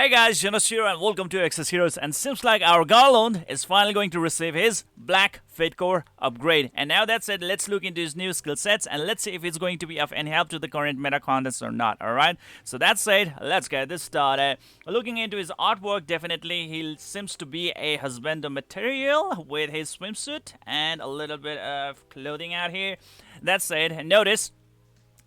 Hey guys, Zennosh here and welcome to Exos Heroes. And seems like our Garlond is finally going to receive his Black Fate Core upgrade. And now that said, let's look into his new skill sets and let's see if it's going to be of any help to the current meta contents or not. Alright, so that said, let's get this started. Looking into his artwork, definitely he seems to be a husband material with his swimsuit and a little bit of clothing out here. That said, notice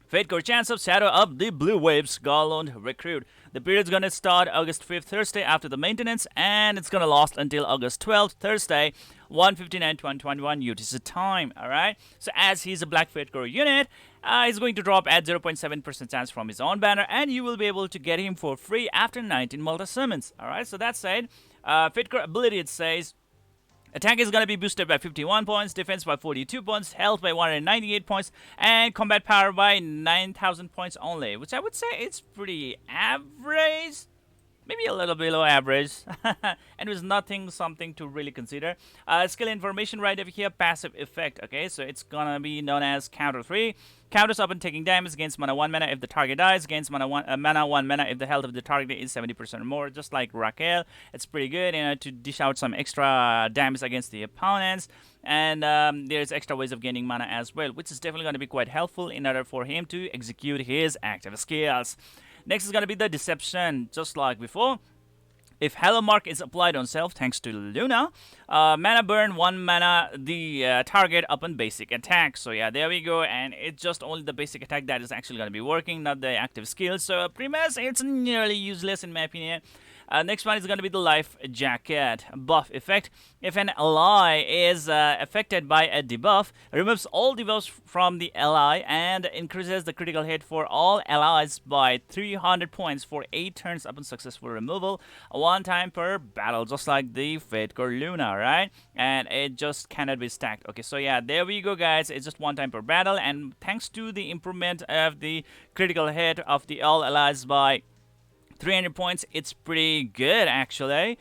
Fate Core chance of Shadow of the Blue Waves Garland Recruit. The period's gonna start August 5th, Thursday after the maintenance, and it's gonna last until August 12th, Thursday, 1:59 to 1:21 UTC time. Alright? So, as he's a Black Fate Core unit, he's going to drop at 0.7% chance from his own banner, and you will be able to get him for free after 19 multi summons. Alright? So, that said, Fate Core ability it says. Attack is going to be boosted by 51 points, defense by 42 points, health by 198 points, and combat power by 9,000 points only, which I would say it's pretty average. Maybe a little below average, and it was nothing something to really consider. Skill information right over here, passive effect. Okay, so it's gonna be known as counter 3. Counters upon taking damage against mana 1 mana if the target dies, against mana 1 mana if the health of the target is 70% or more, just like Raquel. It's pretty good, to dish out some extra damage against the opponents. And there's extra ways of gaining mana as well, which is definitely going to be quite helpful in order for him to execute his active skills. Next is going to be the Deception, just like before. If Hello Mark is applied on self thanks to Luna, mana burn 1 mana the target upon basic attack. So yeah, there we go, and it's just only the basic attack that is actually going to be working, not the active skill. So pretty much it's nearly useless in my opinion. Next one is going to be the Life Jacket buff effect. If an ally is affected by a debuff, removes all debuffs from the ally and increases the critical hit for all allies by 300 points for 8 turns upon successful removal, 1 time per battle, just like the Fate Core Luna, right? And it just cannot be stacked. Okay, so yeah, there we go, guys. It's just 1 time per battle, and thanks to the improvement of the critical hit of the all allies by 300 points, it's pretty good actually,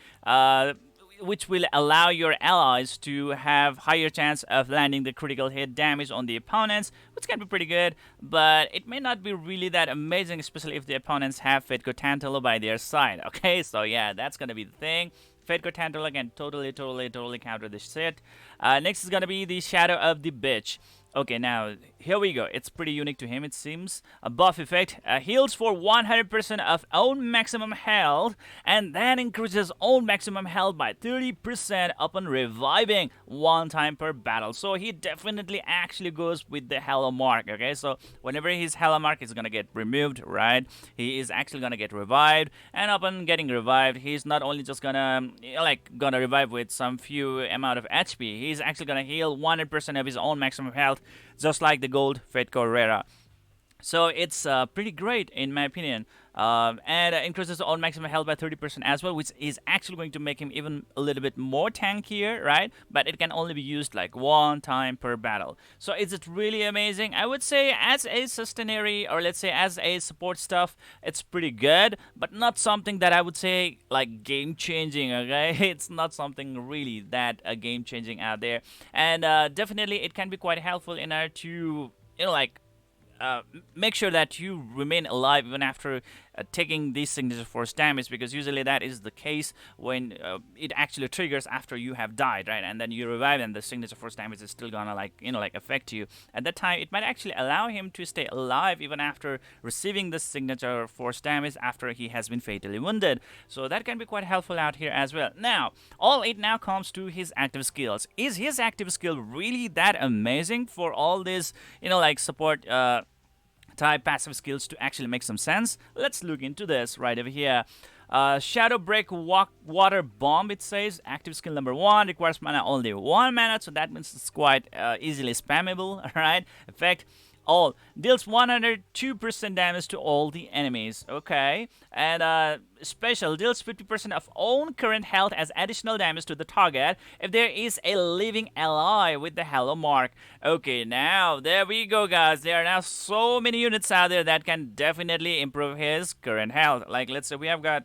which will allow your allies to have higher chance of landing the critical hit damage on the opponents, which can be pretty good, but it may not be really that amazing, especially if the opponents have Fate Core Tantala by their side. Okay, so yeah, that's gonna be the thing. Fate Core Tantala can totally counter this shit. Next is gonna be the Shadow of the Bitch. Okay, now, here we go. It's pretty unique to him, it seems. A buff effect. Heals for 100% of own maximum health, and then increases own maximum health by 30% upon reviving 1 time per battle. So he definitely actually goes with the Hello Mark, okay? So whenever his Hello Mark is gonna get removed, right, he is actually gonna get revived, and upon getting revived, he's not only just gonna, gonna revive with some few amount of HP, he's actually gonna heal 100% of his own maximum health, just like the gold Fate Core Rara. So it's pretty great in my opinion, and increases on maximum health by 30% as well, which is actually going to make him even a little bit more tankier, right? But it can only be used like 1 time per battle. So is it really amazing? I would say as a sustainary, or let's say as a support stuff, it's pretty good, but not something that I would say like game changing. Okay, it's not something really that game changing out there, and definitely it can be quite helpful in order to make sure that you remain alive even after taking these signature force damage, because usually that is the case when it actually triggers after you have died, right? And then you revive and the signature force damage is still gonna affect you. At that time, it might actually allow him to stay alive even after receiving the signature force damage after he has been fatally wounded. So that can be quite helpful out here as well. Now, all it now comes to his active skills. Is his active skill really that amazing for all this, support type passive skills to actually make some sense? Let's look into this right over here. Shadow Break Water Bomb, it says. Active skill number 1, requires mana only 1 mana, so that means it's quite easily spammable, alright? Effect. All deals 102% damage to all the enemies. Okay, and special deals 50% of own current health as additional damage to the target if there is a living ally with the Hello Mark. Okay, now there we go, guys. There are now so many units out there that can definitely improve his current health. Like, let's say we have got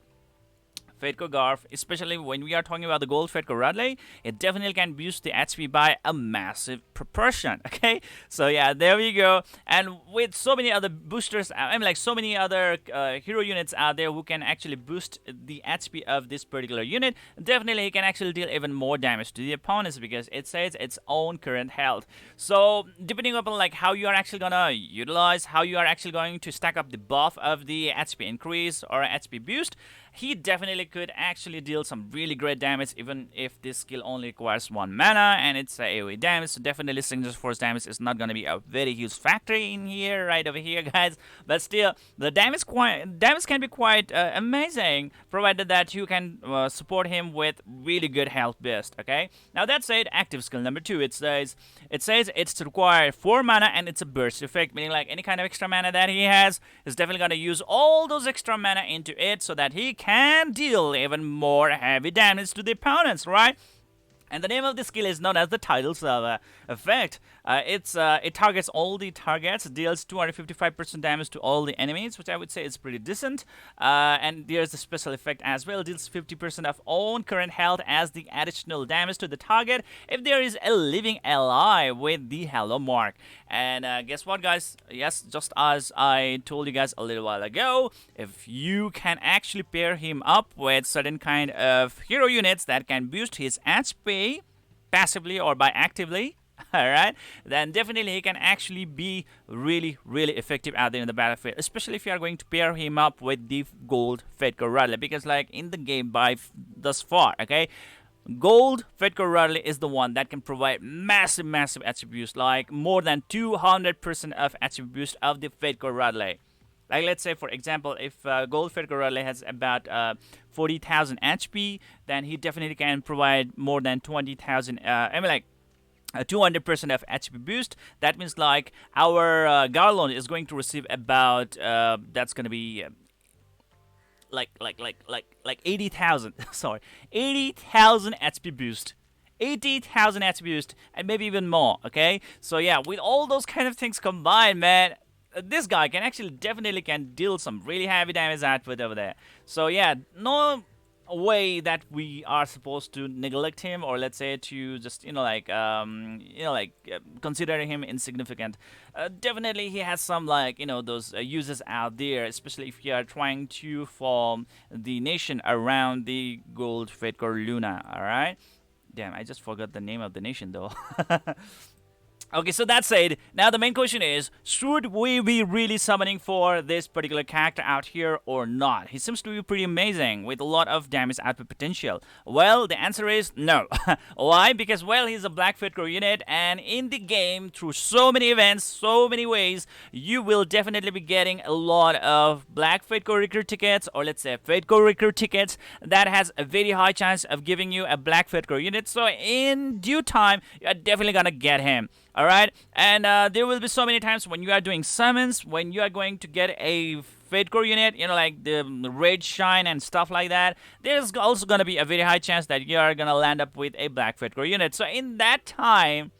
Fedco Garf, especially when we are talking about the gold Fedco Radley, it definitely can boost the HP by a massive proportion. Okay, so yeah, there we go. And with so many other boosters, I mean, like so many other hero units out there who can actually boost the HP of this particular unit, definitely it can actually deal even more damage to the opponents because it says its own current health. So depending upon like how you are actually gonna utilize, how you are actually going to stack up the buff of the HP increase or HP boost, he definitely could actually deal some really great damage even if this skill only requires 1 mana and it's AoE damage. So definitely Signature Force damage is not going to be a very huge factor in here, right over here, guys. But still, the damage can be quite amazing, provided that you can support him with really good health boost. Okay. Now that said, active skill number 2, it says it's to require 4 mana and it's a burst effect, meaning like any kind of extra mana that he has is definitely going to use all those extra mana into it so that he can deal even more heavy damage to the opponents, right? And the name of the skill is known as the Tidal effect. It targets all the targets, deals 255% damage to all the enemies, which I would say is pretty decent. And there's a special effect as well, deals 50% of own current health as the additional damage to the target if there is a living ally with the hello mark. And guess what, guys? Yes, just as I told you guys a little while ago, if you can actually pair him up with certain kind of hero units that can boost his HP passively or by actively, alright, then definitely he can actually be really effective out there in the battlefield, especially if you are going to pair him up with the gold Fedco Radley, because like in the game by thus far, okay, gold Fedco Radley is the one that can provide massive HP boost, like more than 200% of HP boost of the Fedco Radley. Like let's say for example, if gold Fedco Radley has about 40,000 HP, then he definitely can provide more than 20,000. I mean like 200% of HP boost. That means like our Garlond is going to receive about that's going to be like 80,000. Sorry, 80,000 HP boost. 80,000 HP boost and maybe even more. Okay, so yeah, with all those kind of things combined, man, this guy can actually definitely can deal some really heavy damage output over there. So yeah, no way that we are supposed to neglect him, or let's say to just consider him insignificant. Definitely he has some like those uses out there, especially if you are trying to form the nation around the gold Fedco Luna. All right, damn, I just forgot the name of the nation though. Okay, so that said, now the main question is, should we be really summoning for this particular character out here or not? He seems to be pretty amazing with a lot of damage output potential. Well, the answer is no. Why? Because, well, he's a black Fedco unit, and in the game, through so many events, so many ways, you will definitely be getting a lot of black Fedco recruit tickets, or let's say Fedco recruit tickets, that has a very high chance of giving you a black Fedco unit. So in due time, you're definitely gonna get him. Alright, and there will be so many times when you are doing summons, when you are going to get a Fedco unit, like the Red Shine and stuff like that, there's also going to be a very high chance that you are going to land up with a black Fedco unit. So in that time,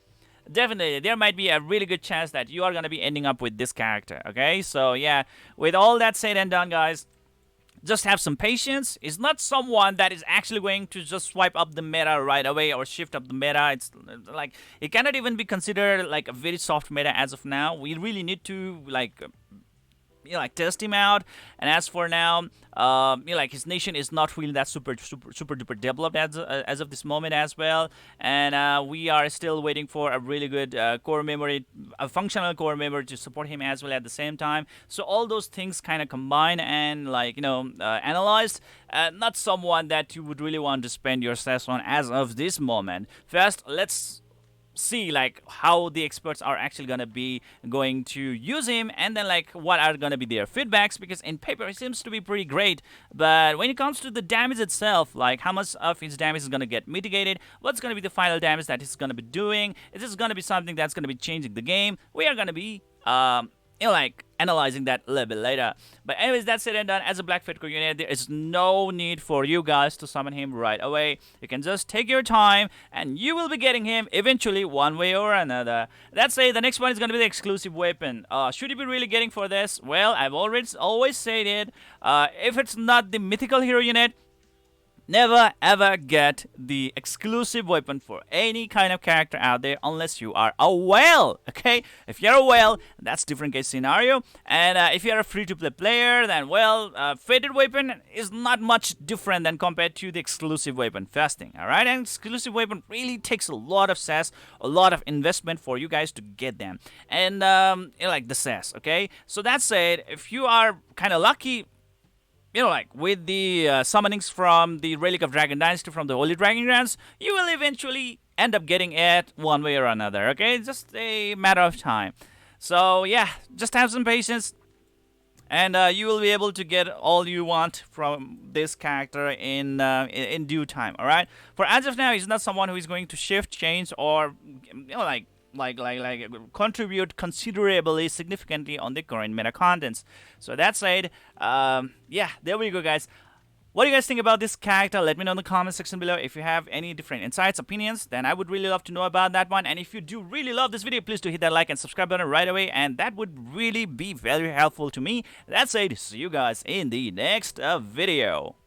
definitely there might be a really good chance that you are going to be ending up with this character, okay? So yeah, with all that said and done, guys, just have some patience. It's not someone that is actually going to just swipe up the meta right away or shift up the meta. It's like it cannot even be considered like a very soft meta as of now. We really need to test him out. And as for now, his nation is not really that super duper developed as of this moment as well. And we are still waiting for a really good core memory, a functional core memory to support him as well at the same time. So all those things kind of combine and analyzed. Not someone that you would really want to spend your stress on as of this moment. First, let's see like how the experts are actually gonna be going to use him, and then like what are gonna be their feedbacks, because in paper it seems to be pretty great, but when it comes to the damage itself, like how much of his damage is gonna get mitigated, what's gonna be the final damage that he's gonna be doing, is this gonna be something that's gonna be changing the game, we are gonna be analyzing that a little bit later. But anyways, that's it and done. As a black Fedco unit, there is no need for you guys to summon him right away. You can just take your time and you will be getting him eventually one way or another. That's it. The next one is going to be the exclusive weapon. Should you be really getting for this? Well, I've always said it. If it's not the mythical hero unit, never ever get the exclusive weapon for any kind of character out there unless you are a whale. Okay, if you're a whale, that's different case scenario. And if you're a free-to-play player, then well, fated weapon is not much different than compared to the exclusive weapon fasting. All right, and exclusive weapon really takes a lot of sass, a lot of investment for you guys to get them, and like the sass. Okay, so that said, if you are kind of lucky, like with the summonings from the Relic of Dragon Dynasty from the Holy Dragon Grounds, you will eventually end up getting it one way or another. Okay, it's just a matter of time. So yeah, just have some patience, and you will be able to get all you want from this character in due time. All right. For as of now, he's not someone who is going to shift, change, or like contribute considerably significantly on the current meta contents. So that said, yeah, there we go, guys. What do you guys think about this character? Let me know in the comment section below. If you have any different insights, opinions, then I would really love to know about that one. And if you do really love this video, please do hit that like and subscribe button right away, and that would really be very helpful to me. That's it. See you guys in the next video.